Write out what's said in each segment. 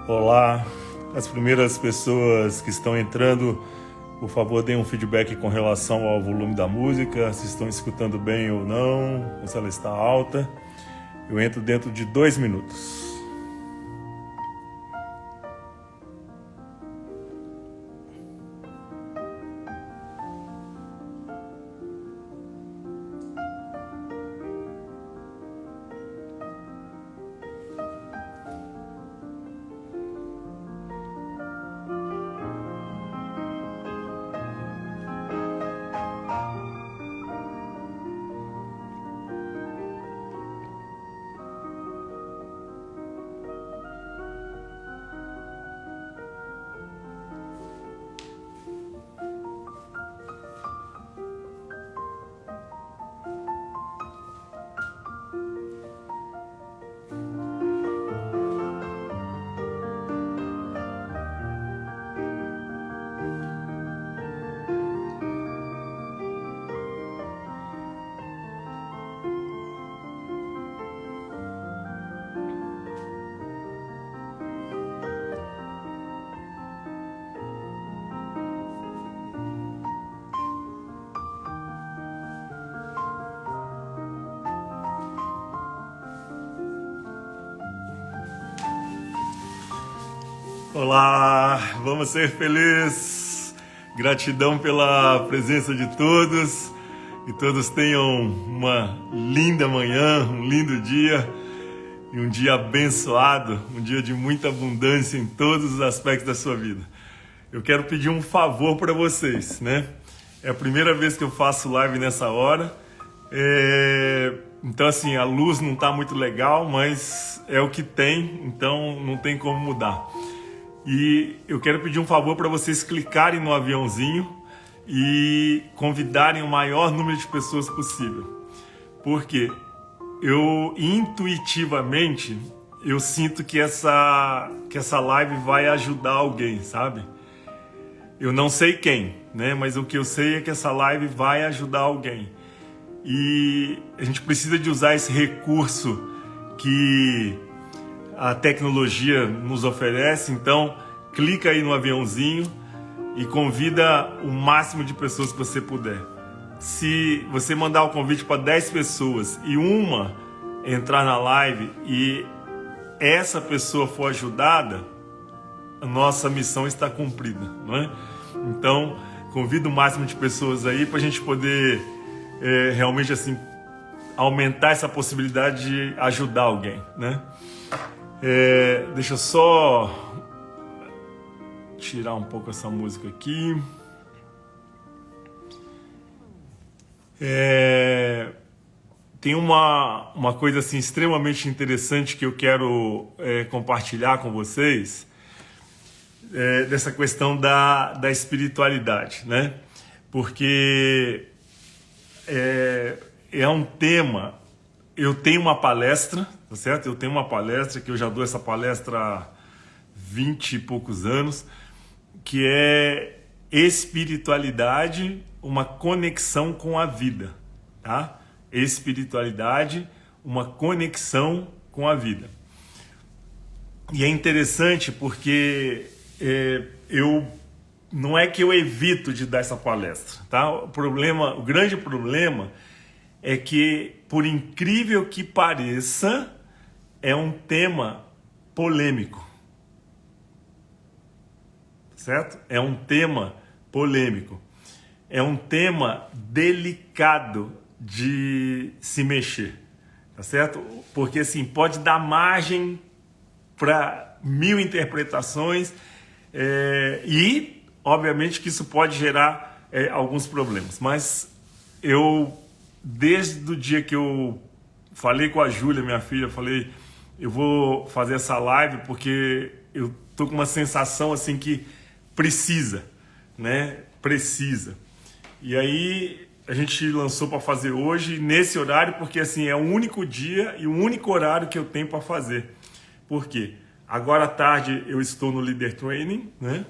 Olá, as primeiras pessoas que estão entrando, por favor, deem um feedback com relação ao volume da música, se estão escutando bem ou não, se ela está alta. Eu entro dentro de 2 minutos. Olá, vamos ser felizes. Gratidão pela presença de todos. Que todos tenham uma linda manhã, um lindo dia e um dia abençoado, um dia de muita abundância em todos os aspectos da sua vida. Eu quero pedir um favor para vocês, né? É a primeira vez que eu faço live nessa hora. Então assim, a luz não está muito legal, mas é o que tem, então não tem como mudar. E eu quero pedir um favor para vocês clicarem no aviãozinho e convidarem o maior número de pessoas possível. Porque eu intuitivamente eu sinto que essa live vai ajudar alguém, sabe? Eu não sei quem, né? Mas o que eu sei é que essa live vai ajudar alguém. E a gente precisa de usar esse recurso que a tecnologia nos oferece, então clica aí no aviãozinho e convida o máximo de pessoas que você puder. Se você mandar o convite para 10 pessoas e uma entrar na live e essa pessoa for ajudada, a nossa missão está cumprida, não é? Então, convida o máximo de pessoas aí para a gente poder realmente assim aumentar essa possibilidade de ajudar alguém, né? Deixa eu só tirar um pouco essa música aqui. Tem uma coisa assim extremamente interessante que eu quero compartilhar com vocês, dessa questão da espiritualidade, né? Porque é um tema. Eu tenho uma palestra, tá certo? Eu tenho uma palestra que eu já dou essa palestra há 20 e poucos anos, que é espiritualidade, uma conexão com a vida, tá? Espiritualidade, uma conexão com a vida. E é interessante porque não é que eu evito de dar essa palestra, tá? O grande problema é que, por incrível que pareça, é um tema polêmico, certo? É um tema polêmico, é um tema delicado de se mexer, tá certo? Porque assim, pode dar margem para 1000 interpretações e, obviamente, que isso pode gerar alguns problemas, mas desde o dia que eu falei com a Júlia, minha filha, falei, eu vou fazer essa live porque eu tô com uma sensação assim que precisa, né? Precisa. E aí a gente lançou para fazer hoje, nesse horário, porque assim é o único dia e o único horário que eu tenho para fazer. Por quê? Agora à tarde eu estou no Leader Training, né?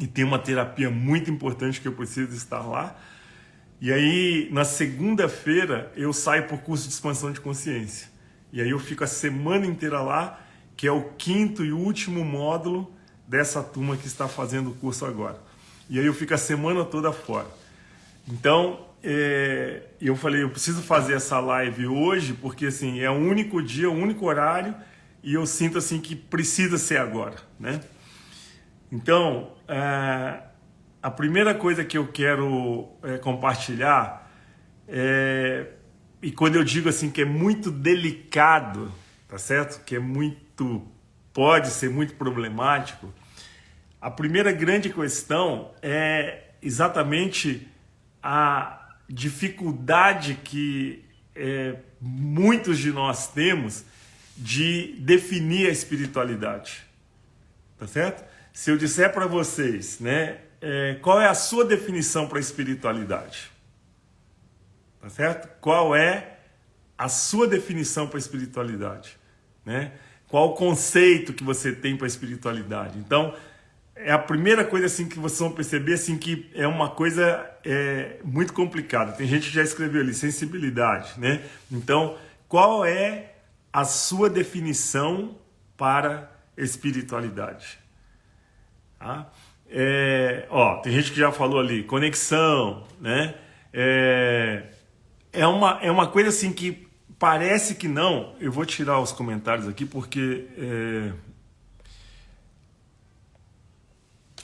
E tem uma terapia muito importante que eu preciso estar lá. E aí, na segunda-feira, eu saio por curso de expansão de consciência. E aí eu fico a semana inteira lá que é o 5º e último módulo dessa turma que está fazendo o curso agora. E aí eu fico a semana toda fora. Então, eu falei, eu preciso fazer essa live hoje, porque assim, é o único dia, o único horário, e eu sinto assim que precisa ser agora, né? Então, a primeira coisa que eu quero compartilhar e quando eu digo assim que é muito delicado, tá certo? Que pode ser muito problemático, a primeira grande questão é exatamente a dificuldade que muitos de nós temos de definir a espiritualidade, tá certo? Se eu disser para vocês, né, qual é a sua definição para a espiritualidade, tá certo? Qual é a sua definição para a espiritualidade, né? Qual o conceito que você tem para a espiritualidade? Então, é a primeira coisa assim que vocês vão perceber assim que é uma coisa muito complicada. Tem gente que já escreveu ali sensibilidade, né? Então, qual é a sua definição para espiritualidade? Tá? Tem gente que já falou ali conexão, né? É uma coisa assim que parece que não. Eu vou tirar os comentários aqui porque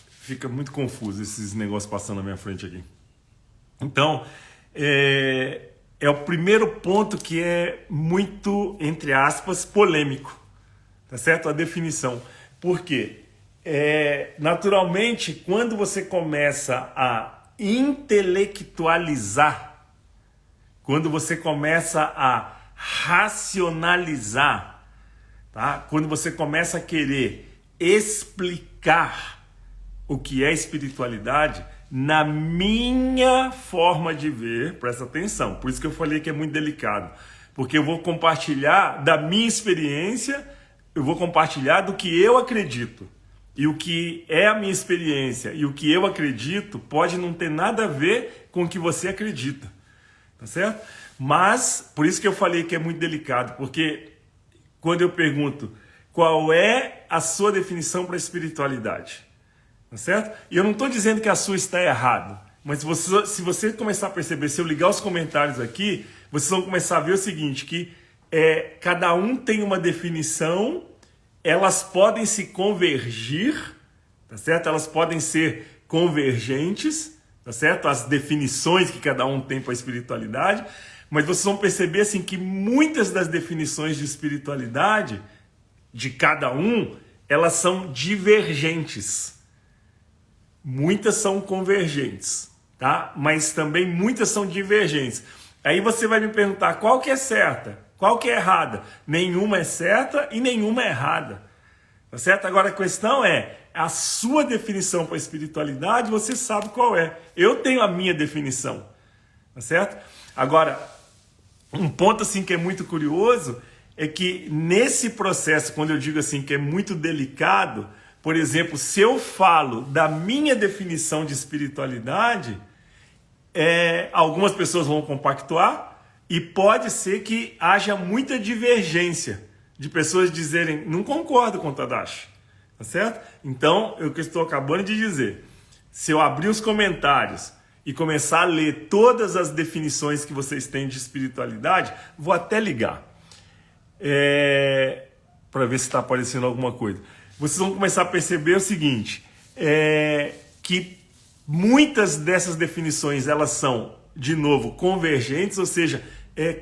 fica muito confuso esses negócios passando na minha frente aqui. Então, é o primeiro ponto que é muito, entre aspas, polêmico, tá certo? A definição. Por quê? Naturalmente, quando você começa a intelectualizar, quando você começa a racionalizar, tá? Quando você começa a querer explicar o que é espiritualidade, na minha forma de ver, presta atenção, por isso que eu falei que é muito delicado, porque eu vou compartilhar da minha experiência, eu vou compartilhar do que eu acredito, e o que é a minha experiência e o que eu acredito pode não ter nada a ver com o que você acredita, tá certo? Mas, por isso que eu falei que é muito delicado, porque quando eu pergunto qual é a sua definição para a espiritualidade, tá certo? E eu não estou dizendo que a sua está errada, mas se você começar a perceber, se eu ligar os comentários aqui, vocês vão começar a ver o seguinte, que cada um tem uma definição, elas podem se convergir, tá certo? Elas podem ser convergentes, tá certo? As definições que cada um tem para a espiritualidade, mas vocês vão perceber assim que muitas das definições de espiritualidade de cada um, elas são divergentes. Muitas são convergentes, tá? Mas também muitas são divergentes. Aí você vai me perguntar qual que é certa, qual que é errada. Nenhuma é certa e nenhuma é errada, tá certo? Agora a questão é, a sua definição para a espiritualidade, você sabe qual é. Eu tenho a minha definição, tá certo? Agora, um ponto assim que é muito curioso é que nesse processo, quando eu digo assim que é muito delicado, por exemplo, se eu falo da minha definição de espiritualidade, algumas pessoas vão compactuar e pode ser que haja muita divergência de pessoas dizerem, não concordo com o Tadashi, tá certo? Então, eu que estou acabando de dizer, se eu abrir os comentários e começar a ler todas as definições que vocês têm de espiritualidade, vou até ligar para ver se está aparecendo alguma coisa. Vocês vão começar a perceber o seguinte, que muitas dessas definições elas são, de novo, convergentes, ou seja,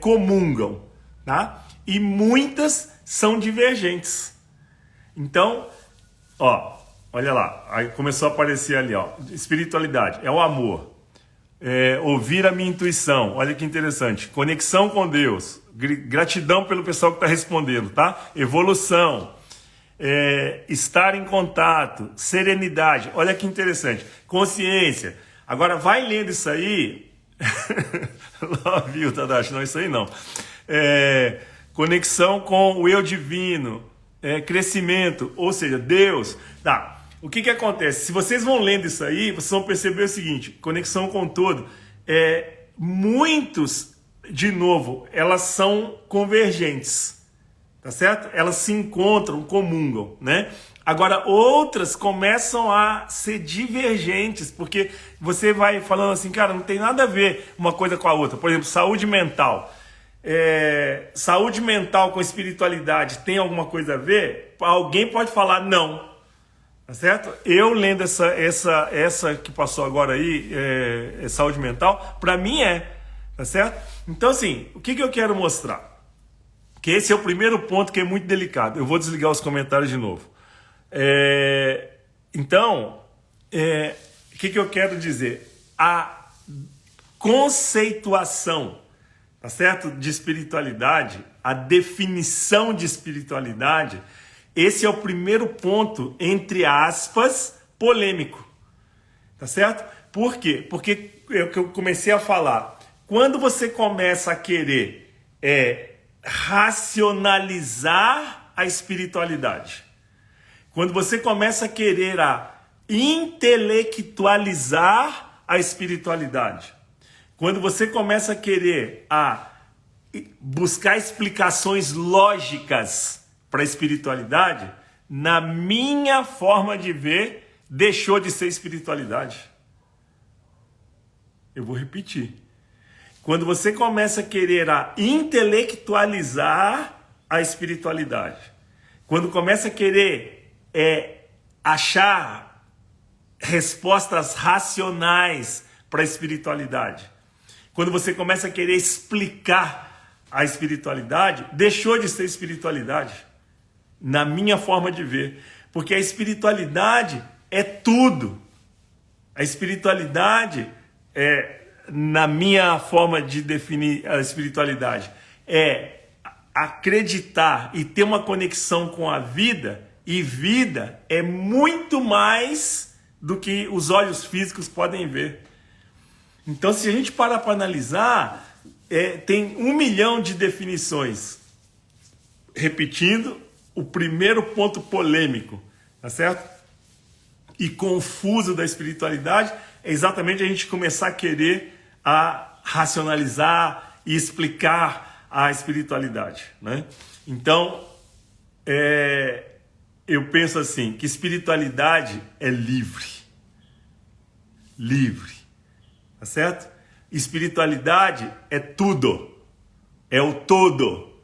comungam, tá? E muitas são divergentes. Então, olha lá, aí começou a aparecer ali, espiritualidade, é o amor, ouvir a minha intuição, olha que interessante, conexão com Deus, gratidão pelo pessoal que está respondendo, tá? Evolução, estar em contato, serenidade, olha que interessante, consciência. Agora vai lendo isso aí, lá viu, Tadashi, não, isso aí não, conexão com o eu divino, crescimento, ou seja, Deus, tá? O que acontece? Se vocês vão lendo isso aí, vocês vão perceber o seguinte, conexão com todo, muitos, de novo, elas são convergentes, tá certo? Elas se encontram, comungam, né? Agora, outras começam a ser divergentes, porque você vai falando assim, cara, não tem nada a ver uma coisa com a outra. Por exemplo, saúde mental. Saúde mental com espiritualidade tem alguma coisa a ver? Alguém pode falar não, tá certo? Eu lendo essa que passou agora aí, saúde mental, para mim tá certo? Então assim, o que eu quero mostrar? Que esse é o primeiro ponto que é muito delicado. Eu vou desligar os comentários de novo. Então, o que eu quero dizer? A conceituação, tá certo? De espiritualidade, a definição de espiritualidade, esse é o primeiro ponto, entre aspas, polêmico, tá certo? Por quê? Porque é o que eu comecei a falar. Quando você começa a querer racionalizar a espiritualidade, quando você começa a querer intelectualizar a espiritualidade, quando você começa a querer buscar explicações lógicas para a espiritualidade, na minha forma de ver, deixou de ser espiritualidade. Eu vou repetir. Quando você começa a querer intelectualizar a espiritualidade, quando começa a querer achar respostas racionais para a espiritualidade, quando você começa a querer explicar a espiritualidade, deixou de ser espiritualidade, na minha forma de ver. Porque a espiritualidade é tudo. A espiritualidade na minha forma de definir a espiritualidade, acreditar e ter uma conexão com a vida, e vida é muito mais do que os olhos físicos podem ver. Então, se a gente parar para analisar, tem 1 milhão de definições. Repetindo, o primeiro ponto polêmico, tá certo? E confuso da espiritualidade é exatamente a gente começar a querer racionalizar e explicar a espiritualidade, né? Então, eu penso assim, que espiritualidade é livre. Livre. Tá certo? Espiritualidade é tudo. É o todo.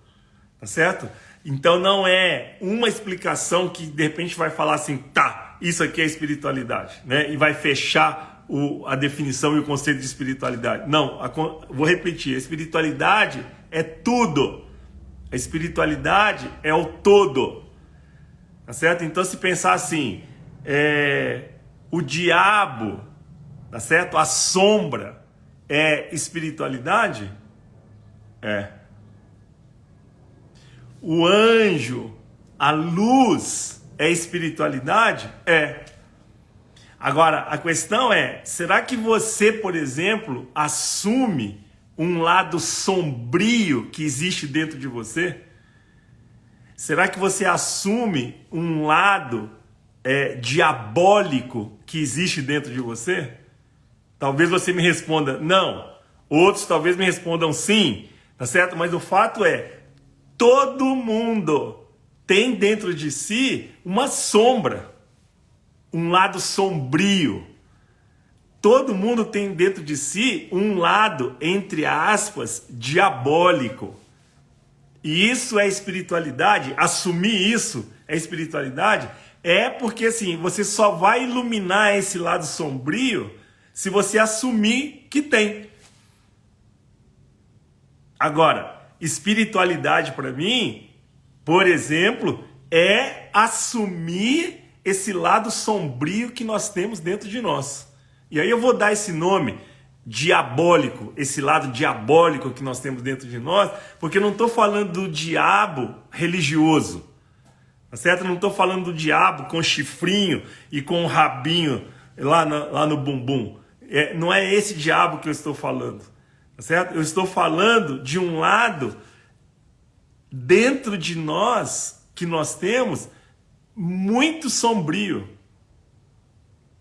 Tá certo? Então não é uma explicação que de repente vai falar assim, tá, isso aqui é espiritualidade, né? E vai fechar a definição e o conceito de espiritualidade. Não, vou repetir, a espiritualidade é tudo. A espiritualidade é o todo. Tá certo? Então, se pensar assim, o diabo, tá certo? A sombra é espiritualidade? O anjo, a luz é espiritualidade? Agora, a questão será que você, por exemplo, assume um lado sombrio que existe dentro de você? Será que você assume um lado diabólico que existe dentro de você? Talvez você me responda não. Outros talvez me respondam sim, tá certo? Mas o fato todo mundo tem dentro de si uma sombra, um lado sombrio. Todo mundo tem dentro de si um lado, entre aspas, diabólico. E isso é espiritualidade? Assumir isso é espiritualidade? Porque assim, você só vai iluminar esse lado sombrio se você assumir que tem. Agora, espiritualidade para mim, por exemplo, é assumir esse lado sombrio que nós temos dentro de nós. E aí eu vou dar esse nome diabólico, esse lado diabólico que nós temos dentro de nós, porque eu não estou falando do diabo religioso, tá certo? Eu não estou falando do diabo com chifrinho e com um rabinho lá no bumbum. Não é esse diabo que eu estou falando, tá certo? Eu estou falando de um lado dentro de nós que nós temos muito sombrio,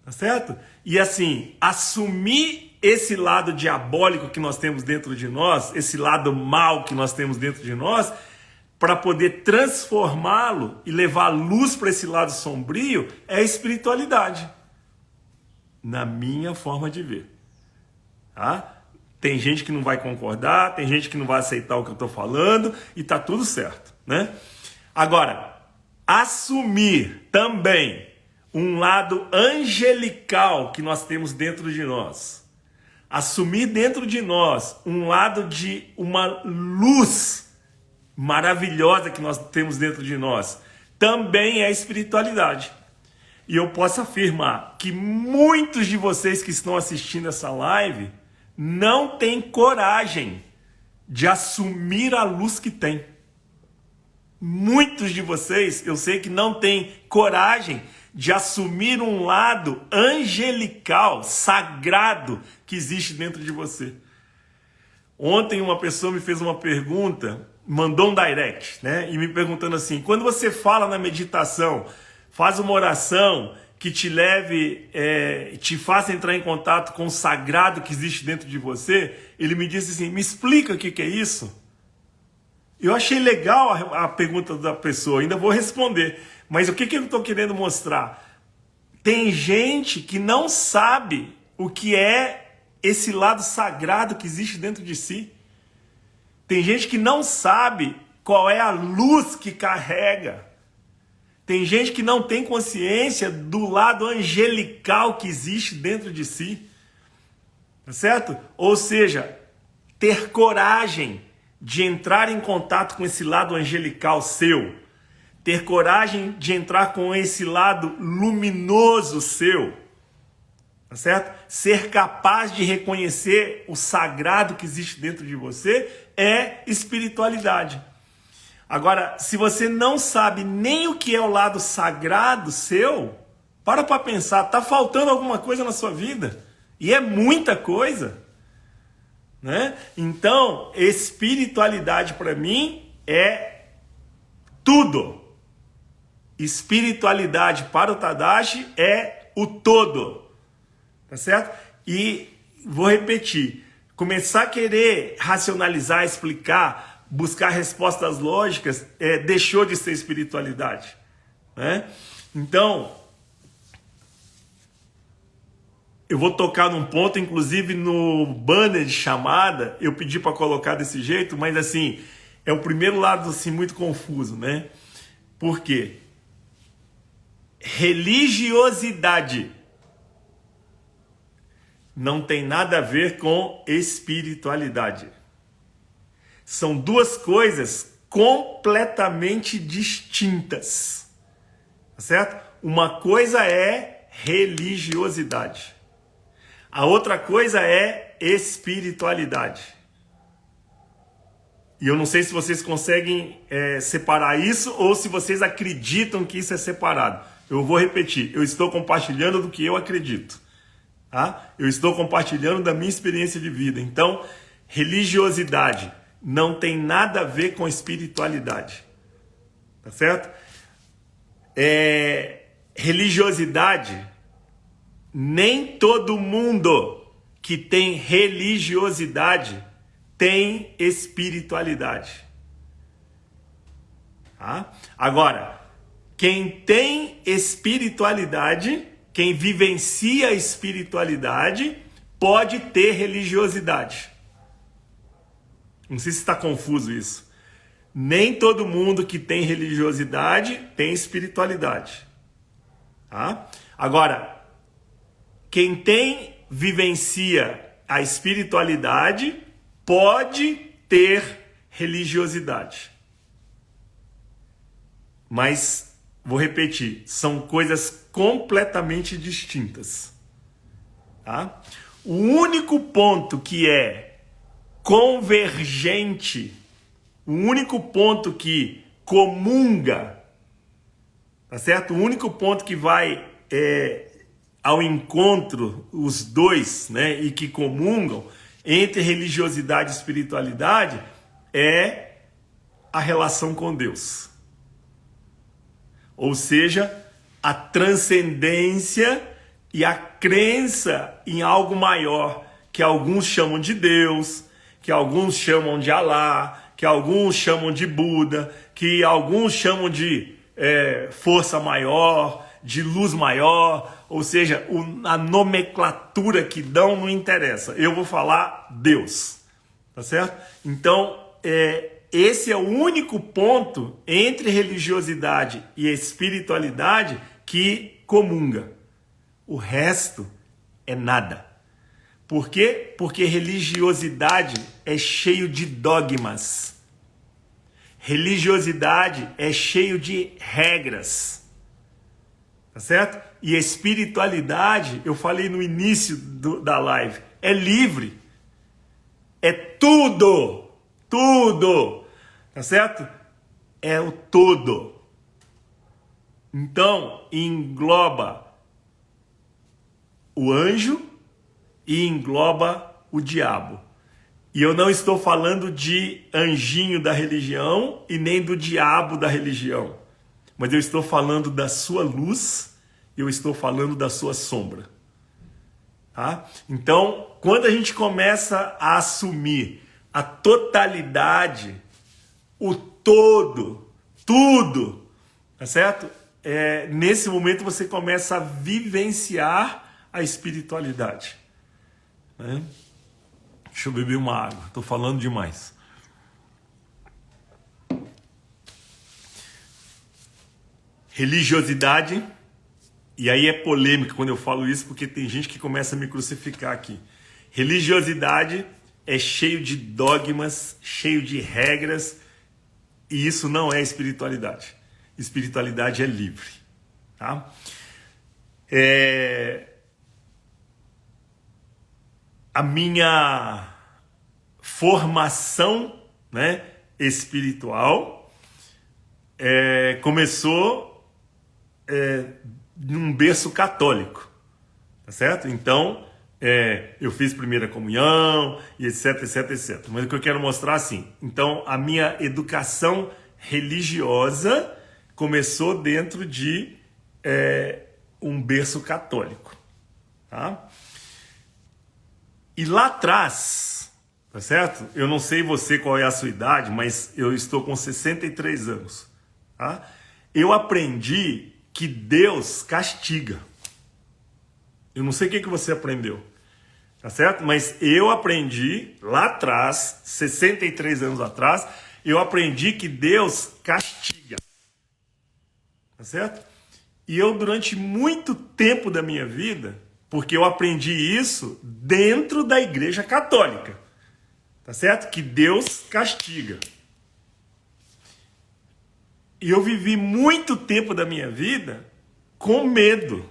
tá certo? E assim, assumir esse lado diabólico que nós temos dentro de nós, esse lado mal que nós temos dentro de nós, para poder transformá-lo e levar luz para esse lado sombrio é a espiritualidade, na minha forma de ver. Tá? Tem gente que não vai concordar, tem gente que não vai aceitar o que eu estou falando e tá tudo certo, né? Agora, assumir também um lado angelical que nós temos dentro de nós, assumir dentro de nós um lado de uma luz maravilhosa que nós temos dentro de nós, também é espiritualidade. E eu posso afirmar que muitos de vocês que estão assistindo essa live não têm coragem de assumir a luz que tem. Muitos de vocês, eu sei que não têm coragem de assumir um lado angelical, sagrado que existe dentro de você. Ontem uma pessoa me fez uma pergunta, mandou um direct, né? E me perguntando assim, quando você fala na meditação, faz uma oração que te leve, te faça entrar em contato com o sagrado que existe dentro de você, ele me disse assim, me explica o que é isso? Eu achei legal a pergunta da pessoa, ainda vou responder, mas o que eu estou querendo mostrar? Tem gente que não sabe o que é esse lado sagrado que existe dentro de si. Tem gente que não sabe qual é a luz que carrega. Tem gente que não tem consciência do lado angelical que existe dentro de si. Tá certo? Ou seja, ter coragem de entrar em contato com esse lado angelical seu. Ter coragem de entrar com esse lado luminoso seu. Tá certo? Ser capaz de reconhecer o sagrado que existe dentro de você é espiritualidade. Agora, se você não sabe nem o que é o lado sagrado seu, para pensar, está faltando alguma coisa na sua vida. E é muita coisa. Né? Então, espiritualidade para mim é tudo. Espiritualidade para o Tadashi é o todo. Tá certo? E vou repetir. Começar a querer racionalizar, explicar, buscar respostas lógicas, deixou de ser espiritualidade. Né? Então, eu vou tocar num ponto, inclusive no banner de chamada, eu pedi para colocar desse jeito, mas assim, é o primeiro lado assim, muito confuso, né? Por quê? Religiosidade não tem nada a ver com espiritualidade. São duas coisas completamente distintas. Tá certo? Uma coisa é religiosidade. A outra coisa é espiritualidade. E eu não sei se vocês conseguem separar isso ou se vocês acreditam que isso é separado. Eu vou repetir. Eu estou compartilhando do que eu acredito. Tá? Eu estou compartilhando da minha experiência de vida. Então, religiosidade não tem nada a ver com espiritualidade. Tá certo? Religiosidade, nem todo mundo que tem religiosidade tem espiritualidade. Tá? Agora, quem tem espiritualidade, quem vivencia a espiritualidade, pode ter religiosidade. Não sei se está confuso isso. Nem todo mundo que tem religiosidade tem espiritualidade. Tá? Agora, quem vivencia a espiritualidade pode ter religiosidade. Mas, vou repetir, são coisas completamente distintas. Tá? O único ponto que é convergente, o único ponto que comunga, tá certo? O único ponto que vai ao encontro, os dois, né, e que comungam entre religiosidade e espiritualidade é a relação com Deus. Ou seja, a transcendência e a crença em algo maior, que alguns chamam de Deus, que alguns chamam de Alá, que alguns chamam de Buda, que alguns chamam de força maior, de luz maior, ou seja, a nomenclatura que dão não interessa. Eu vou falar Deus, tá certo? Então, esse é o único ponto entre religiosidade e espiritualidade que comunga. O resto é nada. Por quê? Porque religiosidade é cheio de dogmas. Religiosidade é cheio de regras. Tá certo? E espiritualidade, eu falei no início da live, é livre. É tudo. Tudo. Tá certo? É o todo. Então, engloba o anjo e engloba o diabo. E eu não estou falando de anjinho da religião e nem do diabo da religião. Mas eu estou falando da sua luz, eu estou falando da sua sombra. Tá? Então, quando a gente começa a assumir a totalidade, o todo, tudo, tá certo? Nesse momento você começa a vivenciar a espiritualidade. Né? Deixa eu beber uma água, estou falando demais. Religiosidade, e aí é polêmica quando eu falo isso, porque tem gente que começa a me crucificar aqui. Religiosidade é cheio de dogmas, cheio de regras, e isso não é espiritualidade. Espiritualidade é livre. Tá? A minha formação, né, espiritual começou num berço católico, tá certo? Então, eu fiz primeira comunhão, e etc, etc, etc. Mas o que eu quero mostrar assim, então a minha educação religiosa começou dentro de um berço católico, tá? E lá atrás, tá certo? Eu não sei você qual é a sua idade, mas eu estou com 63 anos, tá? Eu aprendi que Deus castiga. Eu não sei o que você aprendeu, tá certo? Mas eu aprendi lá atrás, 63 anos atrás, eu aprendi que Deus castiga, tá certo? E eu durante muito tempo da minha vida, porque eu aprendi isso dentro da Igreja Católica, tá certo? Que Deus castiga. E eu vivi muito tempo da minha vida com medo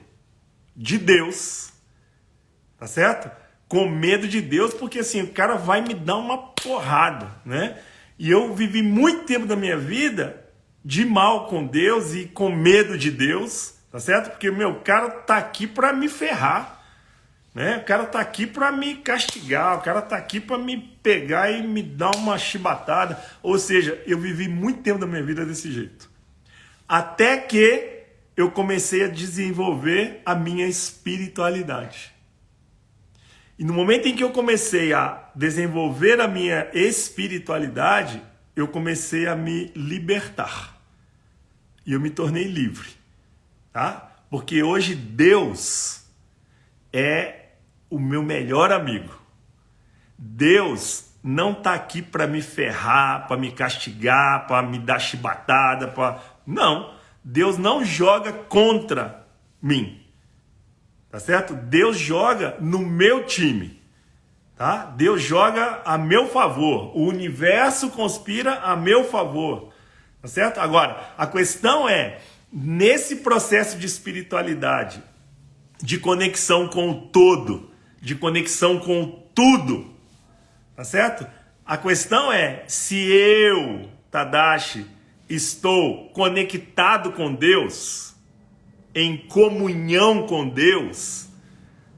de Deus, tá certo? Com medo de Deus, porque assim, o cara vai me dar uma porrada, né? E eu vivi muito tempo da minha vida de mal com Deus e com medo de Deus, tá certo? Porque, o cara tá aqui para me ferrar, né? O cara tá aqui para me castigar, o cara tá aqui para me pegar e me dar uma chibatada. Ou seja, eu vivi muito tempo da minha vida desse jeito. Até que eu comecei a desenvolver a minha espiritualidade. E no momento em que eu comecei a desenvolver a minha espiritualidade, eu comecei a me libertar. E eu me tornei livre, tá? Porque hoje Deus é o meu melhor amigo. Deus não está aqui para me ferrar, para me castigar, para me dar chibatada, Não, Deus não joga contra mim, tá certo? Deus joga no meu time, tá? Deus joga a meu favor, o universo conspira a meu favor, tá certo? Agora, a questão é, nesse processo de espiritualidade, de conexão com o todo, de conexão com tudo, tá certo? A questão é, se eu, Tadashi, estou conectado com Deus, em comunhão com Deus,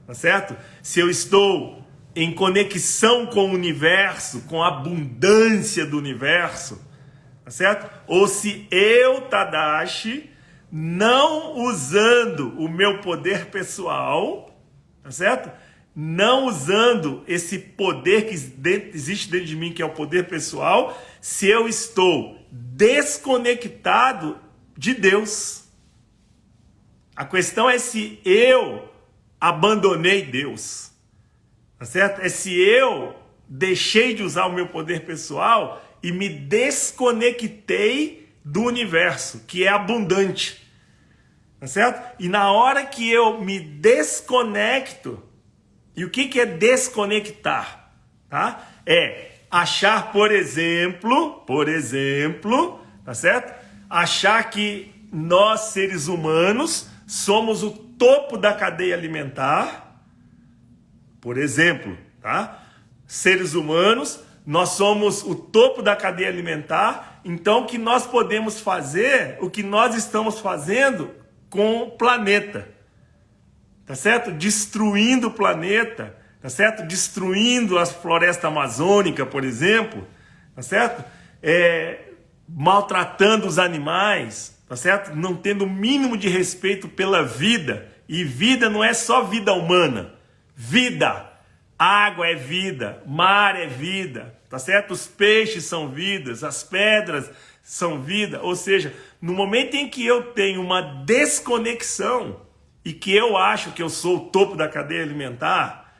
tá certo? Se eu estou em conexão com o universo, com a abundância do universo, tá certo? Ou se eu, Tadashi, não usando o meu poder pessoal, tá certo? não usando esse poder que existe dentro de mim, que é o poder pessoal, se eu estou desconectado de Deus. A questão é se eu abandonei Deus, tá certo? É se eu deixei de usar o meu poder pessoal e me desconectei do universo, que é abundante, tá certo? E na hora que eu me desconecto, e o que é desconectar? Tá? É achar, por exemplo, tá certo? Achar que nós, seres humanos, somos o topo da cadeia alimentar, por exemplo, tá? Seres humanos, nós somos o topo da cadeia alimentar, então que nós podemos fazer o que nós estamos fazendo com o planeta, tá certo? Destruindo o planeta, tá certo? Destruindo a floresta amazônica, por exemplo, tá certo? Maltratando os animais, tá certo? Não tendo o mínimo de respeito pela vida. E vida não é só vida humana. Vida, água é vida, mar é vida, tá certo? Os peixes são vidas, as pedras são vida. Ou seja, no momento em que eu tenho uma desconexão e que eu acho que eu sou o topo da cadeia alimentar,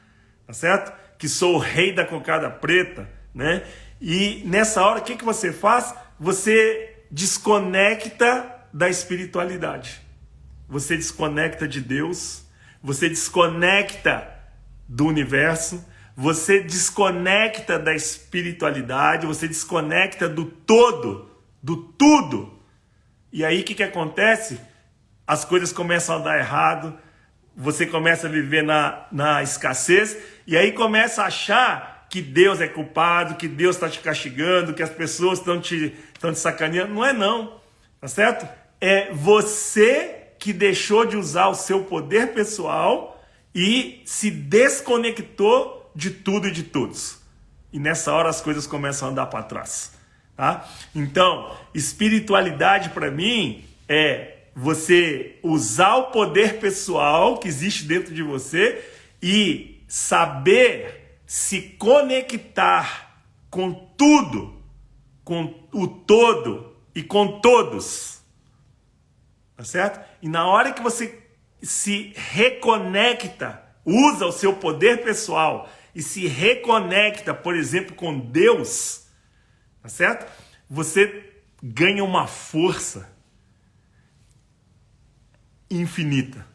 tá certo? Que sou o rei da cocada preta, né? E nessa hora, o que você faz? Você desconecta da espiritualidade. Você desconecta de Deus, você desconecta do universo, você desconecta da espiritualidade, você desconecta do todo, do tudo. E aí o que acontece? As coisas começam a dar errado, você começa a viver na escassez, e aí começa a achar que Deus é culpado, que Deus está te castigando, que as pessoas estão te sacaneando. Não é não, tá certo? É você que deixou de usar o seu poder pessoal e se desconectou de tudo e de todos. E nessa hora as coisas começam a andar para trás, tá? Então, espiritualidade para mim é você usar o poder pessoal que existe dentro de você e saber se conectar com tudo, com o todo e com todos, tá certo? E na hora que você se reconecta, usa o seu poder pessoal e se reconecta, por exemplo, com Deus, tá certo? Você ganha uma força infinita.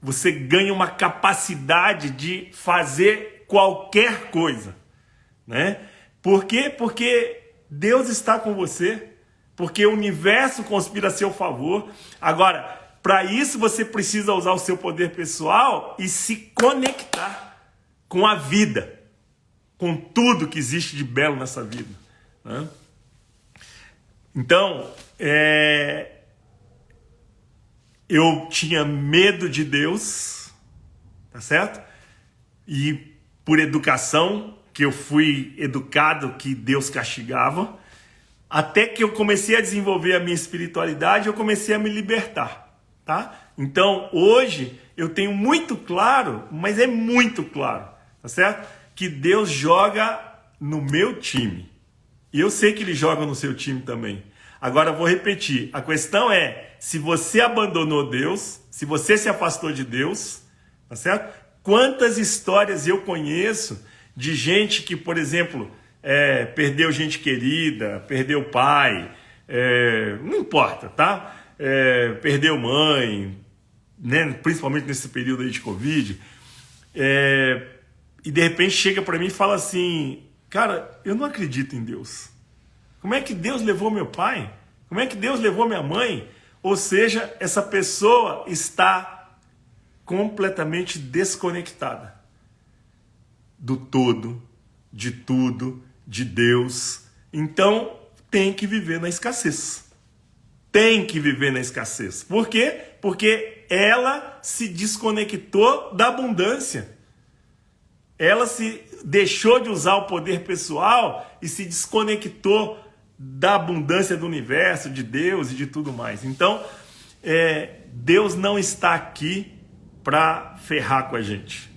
Você ganha uma capacidade de fazer qualquer coisa, né? Por quê? Porque Deus está com você, porque o universo conspira a seu favor. Agora, para isso você precisa usar o seu poder pessoal e se conectar com a vida, com tudo que existe de belo nessa vida, né? Então, eu tinha medo de Deus, tá certo? E por educação, que eu fui educado que Deus castigava, até que eu comecei a desenvolver a minha espiritualidade, eu comecei a me libertar, tá? Então, hoje, eu tenho muito claro, mas é muito claro, tá certo? Que Deus joga no meu time. E eu sei que Ele joga no seu time também. Agora, eu vou repetir. A questão é, se você abandonou Deus, se você se afastou de Deus, tá certo? Quantas histórias eu conheço de gente que, por exemplo, perdeu gente querida, perdeu pai, não importa, tá? Perdeu mãe, né? Principalmente nesse período aí de Covid, e de repente chega para mim e fala assim, cara, eu não acredito em Deus. Como é que Deus levou meu pai? Como é que Deus levou minha mãe? Ou seja, essa pessoa está completamente desconectada do todo, de tudo, de Deus. Então, tem que viver na escassez. Tem que viver na escassez. Por quê? Porque ela se desconectou da abundância. Ela se deixou de usar o poder pessoal e se desconectou da abundância do universo, de Deus e de tudo mais. Então, Deus não está aqui para ferrar com a gente,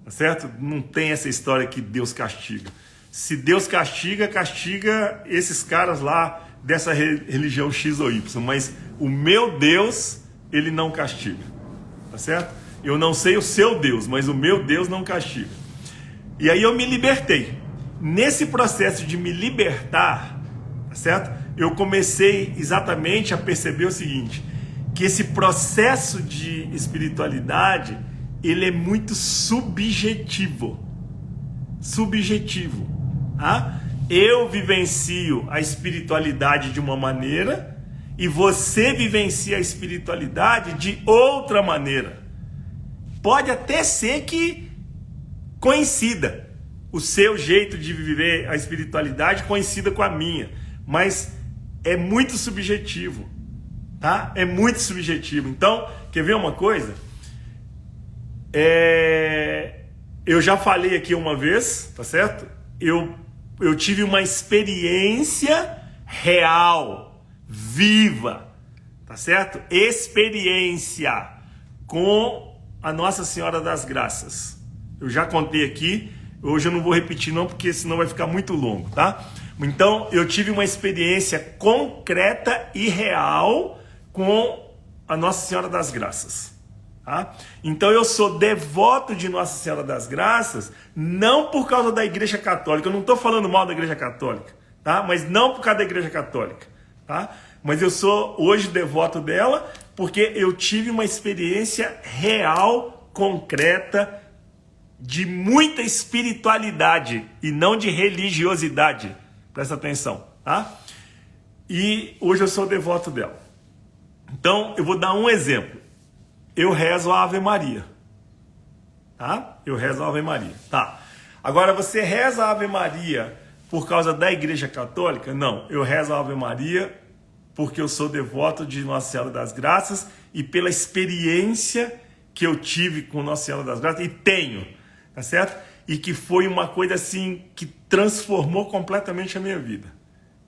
tá certo? Não tem essa história que Deus castiga. Se Deus castiga, castiga esses caras lá dessa religião X ou Y, mas o meu Deus, ele não castiga, tá certo? Eu não sei o seu Deus, mas o meu Deus não castiga. E aí eu me libertei. Nesse processo de me libertar, tá certo? Eu comecei exatamente a perceber o seguinte, que esse processo de espiritualidade, ele é muito subjetivo. Subjetivo, tá? Eu vivencio a espiritualidade de uma maneira e você vivencia a espiritualidade de outra maneira. Pode até ser que coincida. O seu jeito de viver a espiritualidade coincida com a minha, mas é muito subjetivo, tá? É muito subjetivo. Então, quer ver uma coisa? Eu já falei aqui uma vez, tá certo? Eu tive uma experiência real, viva, tá certo? Experiência com a Nossa Senhora das Graças. Eu já contei aqui, hoje eu não vou repetir não, porque senão vai ficar muito longo, tá? Então, eu tive uma experiência concreta e real com a Nossa Senhora das Graças. Tá? Então eu sou devoto de Nossa Senhora das Graças, não por causa da Igreja Católica, eu não estou falando mal da Igreja Católica, tá? Mas não por causa da Igreja Católica, tá? Mas eu sou hoje devoto dela porque eu tive uma experiência real, concreta, de muita espiritualidade e não de religiosidade, presta atenção, tá? E hoje eu sou devoto dela. Então eu vou dar um exemplo. Eu rezo a Ave Maria, tá? Eu rezo a Ave Maria, tá? Agora, você reza a Ave Maria por causa da Igreja Católica? Não, eu rezo a Ave Maria porque eu sou devoto de Nossa Senhora das Graças e pela experiência que eu tive com Nossa Senhora das Graças, e tenho, tá certo? E que foi uma coisa assim, que transformou completamente a minha vida,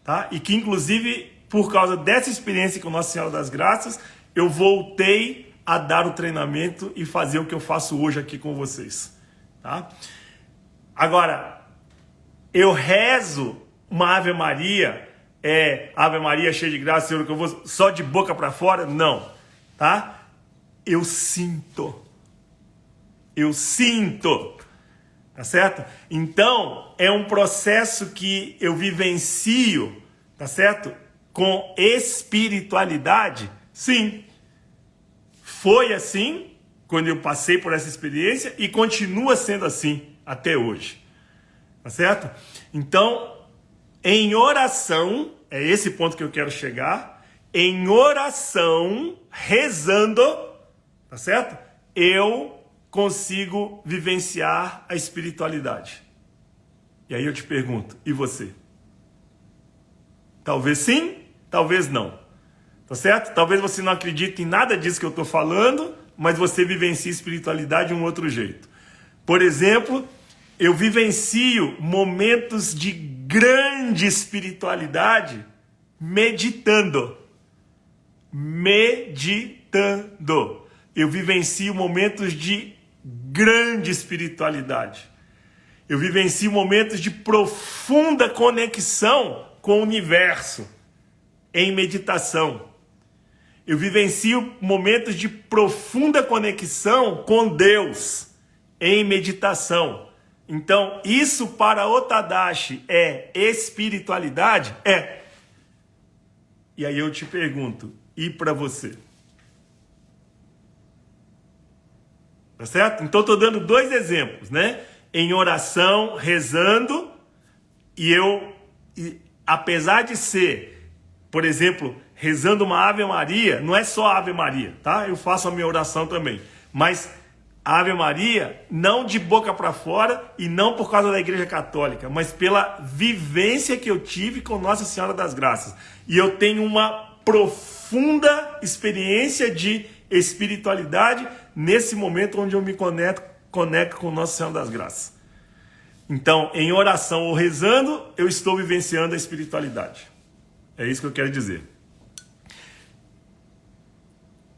tá? E que inclusive, por causa dessa experiência com Nossa Senhora das Graças, eu voltei a dar o treinamento e fazer o que eu faço hoje aqui com vocês, tá? Agora, eu rezo uma Ave Maria, Ave Maria cheia de graça, Senhor, que eu vou só de boca para fora? Não, tá? Eu sinto, tá certo? Então, é um processo que eu vivencio, tá certo? Com espiritualidade, sim. Foi assim quando eu passei por essa experiência e continua sendo assim até hoje, tá certo? Então, em oração, é esse ponto que eu quero chegar, em oração, rezando, tá certo? Eu consigo vivenciar a espiritualidade. E aí eu te pergunto, e você? Talvez sim, talvez não. Tá certo? Talvez você não acredite em nada disso que eu estou falando, mas você vivencia espiritualidade de um outro jeito. Por exemplo, eu vivencio momentos de grande espiritualidade meditando. Eu vivencio momentos de grande espiritualidade. Eu vivencio momentos de profunda conexão com o universo em meditação. Eu vivencio momentos de profunda conexão com Deus em meditação. Então, isso para o Tadashi é espiritualidade? É. E aí eu te pergunto, e para você? Tá certo? Então, estou dando dois exemplos, né? Em oração, rezando, apesar de ser, por exemplo, rezando uma Ave Maria, não é só Ave Maria, tá? Eu faço a minha oração também, mas Ave Maria não de boca para fora e não por causa da Igreja Católica, mas pela vivência que eu tive com Nossa Senhora das Graças. E eu tenho uma profunda experiência de espiritualidade nesse momento onde eu me conecto com Nossa Senhora das Graças. Então, em oração ou rezando, eu estou vivenciando a espiritualidade. É isso que eu quero dizer.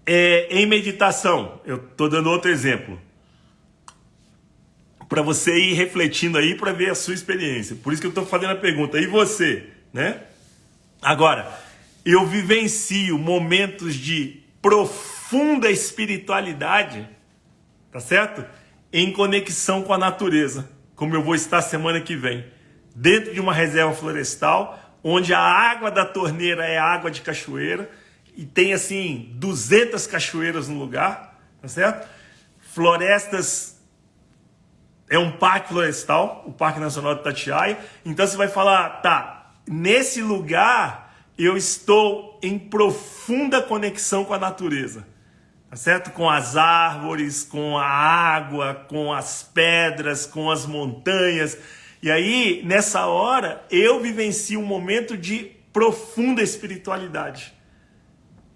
Em meditação, eu estou dando outro exemplo. para você ir refletindo aí para ver a sua experiência. Por isso que eu estou fazendo a pergunta. E você, né? Agora, eu vivencio momentos de profunda espiritualidade, tá certo? Em conexão com a natureza, como eu vou estar semana que vem, dentro de uma reserva florestal, onde a água da torneira é água de cachoeira, e tem assim 200 cachoeiras no lugar, tá certo? Florestas, é um parque florestal, o Parque Nacional de Itatiaia. Então você vai falar, tá, nesse lugar eu estou em profunda conexão com a natureza, tá certo? Com as árvores, com a água, com as pedras, com as montanhas. E aí, nessa hora, eu vivencio um momento de profunda espiritualidade.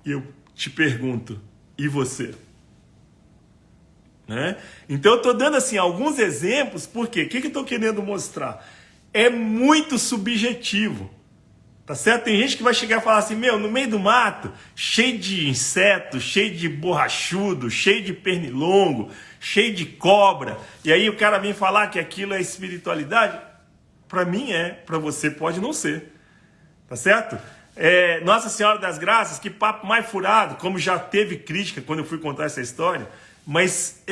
E eu te pergunto, e você? Né? Então eu estou dando assim alguns exemplos, porque o que eu estou querendo mostrar? É muito subjetivo, tá certo? Tem gente que vai chegar e falar assim, meu, no meio do mato, cheio de insetos, cheio de borrachudo, cheio de pernilongo, cheio de cobra, e aí o cara vem falar que aquilo é espiritualidade? Para mim é, para você pode não ser, tá certo? Nossa Senhora das Graças, que papo mais furado, como já teve crítica quando eu fui contar essa história, mas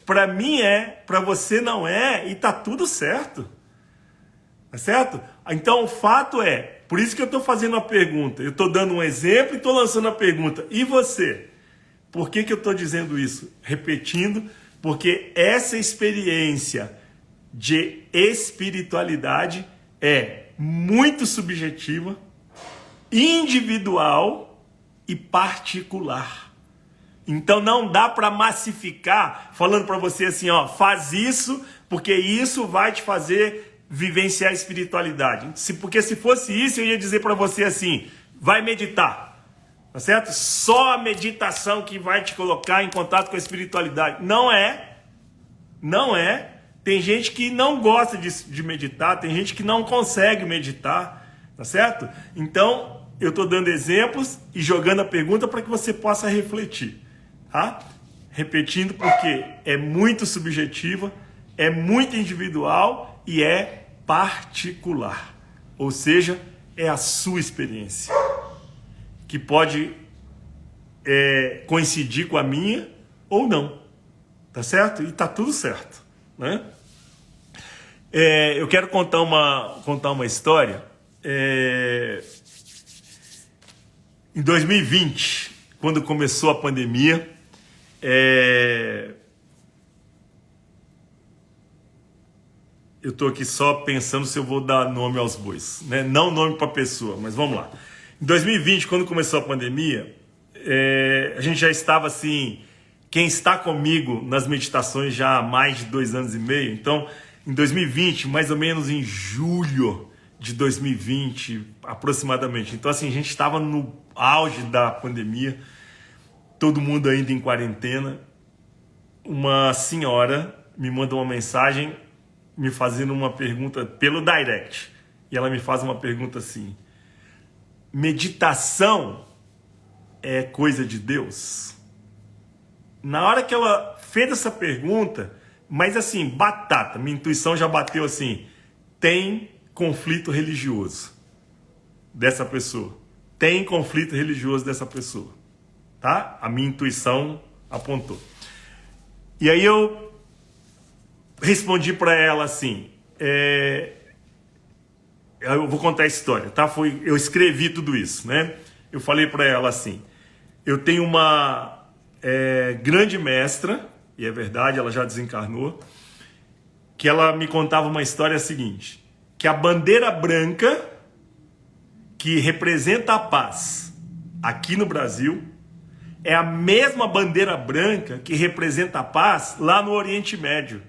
para mim para você não é, e tá tudo certo, tá certo? Então o fato por isso que eu estou fazendo a pergunta, eu estou dando um exemplo e estou lançando a pergunta, e você? Por que eu estou dizendo isso? Repetindo, porque essa experiência de espiritualidade é muito subjetiva, individual e particular. Então não dá para massificar falando para você assim, ó, faz isso porque isso vai te fazer vivenciar a espiritualidade. Porque se fosse isso eu ia dizer para você assim, vai meditar, tá certo? Só a meditação que vai te colocar em contato com a espiritualidade. Não é. Tem gente que não gosta de meditar, tem gente que não consegue meditar, tá certo? Então, eu estou dando exemplos e jogando a pergunta para que você possa refletir, tá? Repetindo, porque é muito subjetiva, é muito individual e é particular. Ou seja, é a sua experiência, que pode coincidir com a minha ou não, tá certo? E tá tudo certo, né? Eu quero contar uma história. Em 2020, quando começou a pandemia, eu estou aqui só pensando se eu vou dar nome aos bois, né? Não nome para pessoa, mas vamos lá. Em 2020, quando começou a pandemia, a gente já estava assim, quem está comigo nas meditações já há mais de 2 anos e meio, então em 2020, mais ou menos em julho de 2020, aproximadamente. Então assim, a gente estava no auge da pandemia, todo mundo ainda em quarentena. Uma senhora me mandou uma mensagem me fazendo uma pergunta pelo direct. E ela me faz uma pergunta assim: meditação é coisa de Deus? Na hora que ela fez essa pergunta, mas assim, batata, minha intuição já bateu assim, tem conflito religioso dessa pessoa. Tem conflito religioso dessa pessoa, tá? A minha intuição apontou. E aí eu respondi para ela assim, eu vou contar a história, tá? Eu escrevi tudo isso, né? Eu falei para ela assim, eu tenho uma grande mestra, e é verdade, ela já desencarnou, que ela me contava uma história seguinte, que a bandeira branca que representa a paz aqui no Brasil é a mesma bandeira branca que representa a paz lá no Oriente Médio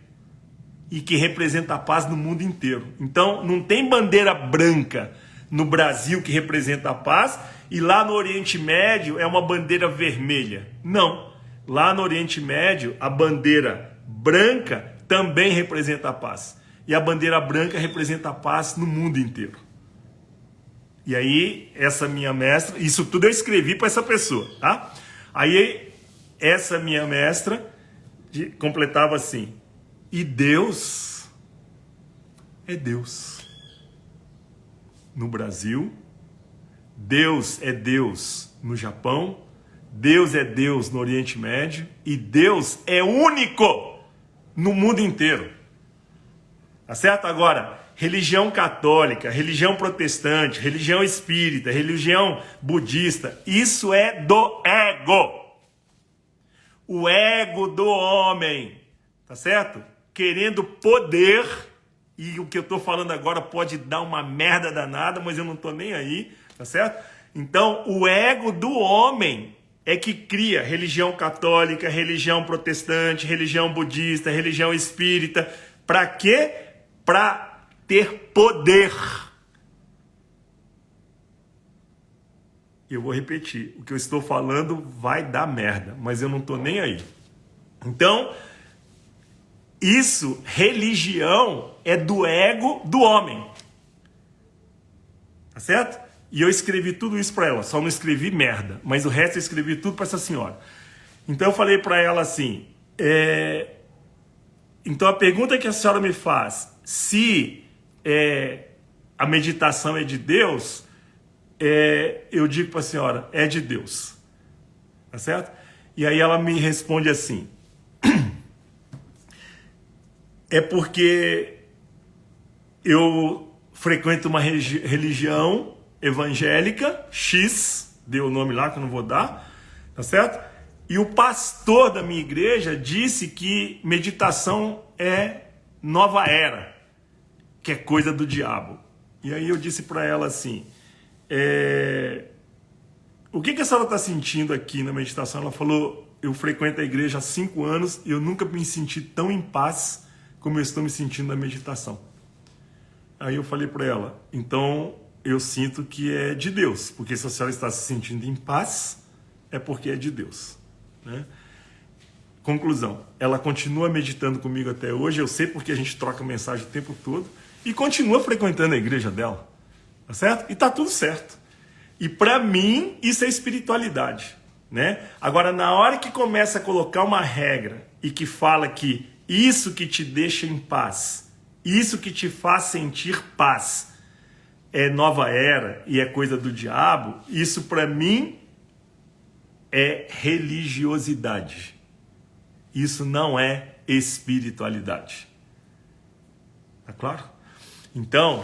e que representa a paz no mundo inteiro. Então não tem bandeira branca no Brasil que representa a paz e lá no Oriente Médio é uma bandeira vermelha. Não. Lá no Oriente Médio, a bandeira branca também representa a paz. E a bandeira branca representa a paz no mundo inteiro. E aí, essa minha mestra, isso tudo eu escrevi para essa pessoa, tá? Aí, essa minha mestra completava assim, E Deus é Deus. No Brasil, Deus é Deus no Japão, Deus é Deus no Oriente Médio e Deus é único no mundo inteiro. Tá certo? Agora, religião católica, religião protestante, religião espírita, religião budista, isso é do ego. O ego do homem, tá certo? Querendo poder, e o que eu tô falando agora pode dar uma merda danada, mas eu não tô nem aí, tá certo? Então, o ego do homem é que cria religião católica, religião protestante, religião budista, religião espírita. Para quê? Para ter poder. Eu vou repetir, o que eu estou falando vai dar merda, mas eu não tô nem aí. Então, isso, religião, é do ego do homem. Tá certo? E eu escrevi tudo isso para ela, só não escrevi merda, mas o resto eu escrevi tudo para essa senhora. Então eu falei para ela assim, então a pergunta que a senhora me faz, se a meditação é de Deus, eu digo para a senhora, é de Deus. Tá certo? E aí ela me responde assim, é porque eu frequento uma religião evangélica, X, deu o nome lá que eu não vou dar, tá certo? E o pastor da minha igreja disse que meditação é nova era, que é coisa do diabo. E aí eu disse para ela assim, o que a senhora está sentindo aqui na meditação? Ela falou, eu frequento a igreja há 5 anos e eu nunca me senti tão em paz como eu estou me sentindo na meditação. Aí eu falei para ela, então eu sinto que é de Deus, porque se a senhora está se sentindo em paz, é porque é de Deus, né? Conclusão, ela continua meditando comigo até hoje, eu sei porque a gente troca mensagem o tempo todo, e continua frequentando a igreja dela, tá certo? E tá tudo certo. E para mim, isso é espiritualidade, né? Agora, na hora que começa a colocar uma regra e que fala que isso que te deixa em paz, isso que te faz sentir paz, é nova era e é coisa do diabo, isso para mim é religiosidade. Isso não é espiritualidade. Tá claro? Então,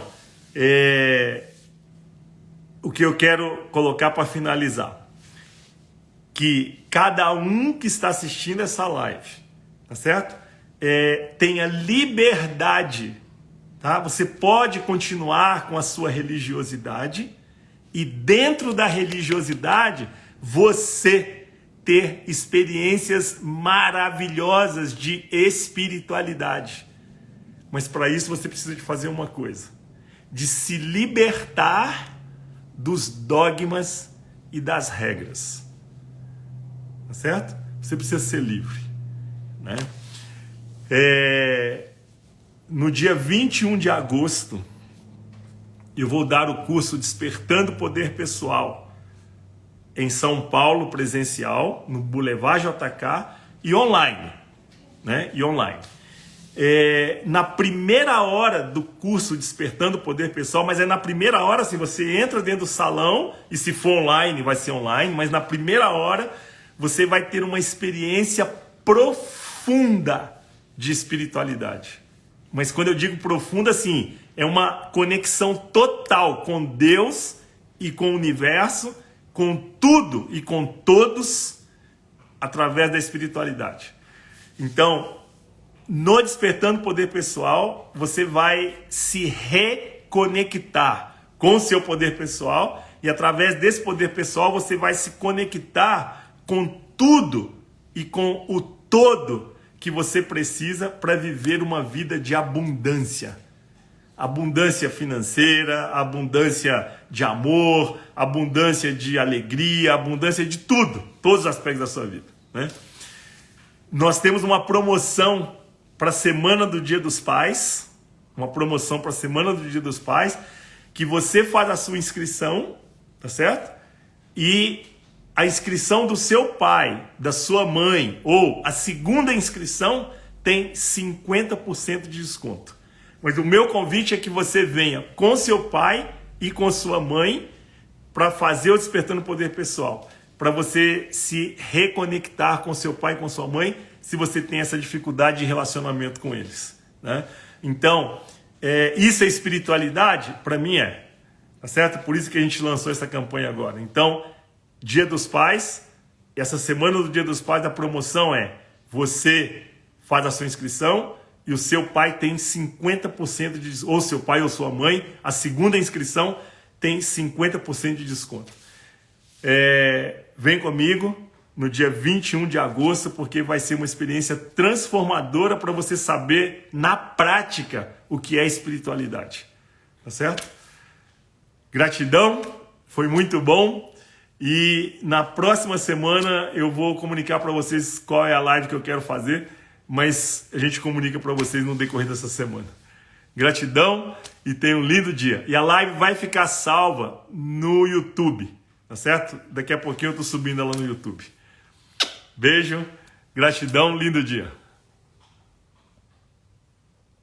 o que eu quero colocar para finalizar, que cada um que está assistindo essa live, tá certo? Tenha liberdade. Tá? Você pode continuar com a sua religiosidade e dentro da religiosidade você ter experiências maravilhosas de espiritualidade. Mas para isso você precisa de fazer uma coisa, de se libertar dos dogmas e das regras. Tá certo? Você precisa ser livre, né? No dia 21 de agosto, eu vou dar o curso Despertando Poder Pessoal em São Paulo, presencial, no Boulevard JK e online, né? E online. Na primeira hora do curso Despertando Poder Pessoal, mas na primeira hora, assim, você entra dentro do salão, e se for online, vai ser online, mas na primeira hora você vai ter uma experiência profunda de espiritualidade. Mas quando eu digo profunda, assim, é uma conexão total com Deus e com o universo, com tudo e com todos, através da espiritualidade. Então, no Despertando Poder Pessoal, você vai se reconectar com o seu poder pessoal e através desse poder pessoal você vai se conectar com tudo e com o todo que você precisa para viver uma vida de abundância. Abundância financeira, abundância de amor, abundância de alegria, abundância de tudo, todos os aspectos da sua vida, né? Nós temos uma promoção para a Semana do Dia dos Pais, que você faz a sua inscrição, tá certo? E a inscrição do seu pai, da sua mãe, ou a segunda inscrição tem 50% de desconto. Mas o meu convite é que você venha com seu pai e com sua mãe para fazer o Despertando o Poder Pessoal, para você se reconectar com seu pai e com sua mãe, se você tem essa dificuldade de relacionamento com eles, né? Então, isso é espiritualidade? Para mim é, tá certo? Por isso que a gente lançou essa campanha agora. Então, Dia dos Pais, essa semana do Dia dos Pais, a promoção é: você faz a sua inscrição e o seu pai tem 50% de, ou seu pai ou sua mãe, a segunda inscrição tem 50% de desconto. Vem comigo no dia 21 de agosto, porque vai ser uma experiência transformadora para você saber na prática o que é espiritualidade. Tá certo? Gratidão, foi muito bom. E na próxima semana eu vou comunicar para vocês qual é a live que eu quero fazer, mas a gente comunica para vocês no decorrer dessa semana. Gratidão e tenha um lindo dia. E a live vai ficar salva no YouTube, tá certo? Daqui a pouquinho eu tô subindo ela no YouTube. Beijo, gratidão, lindo dia.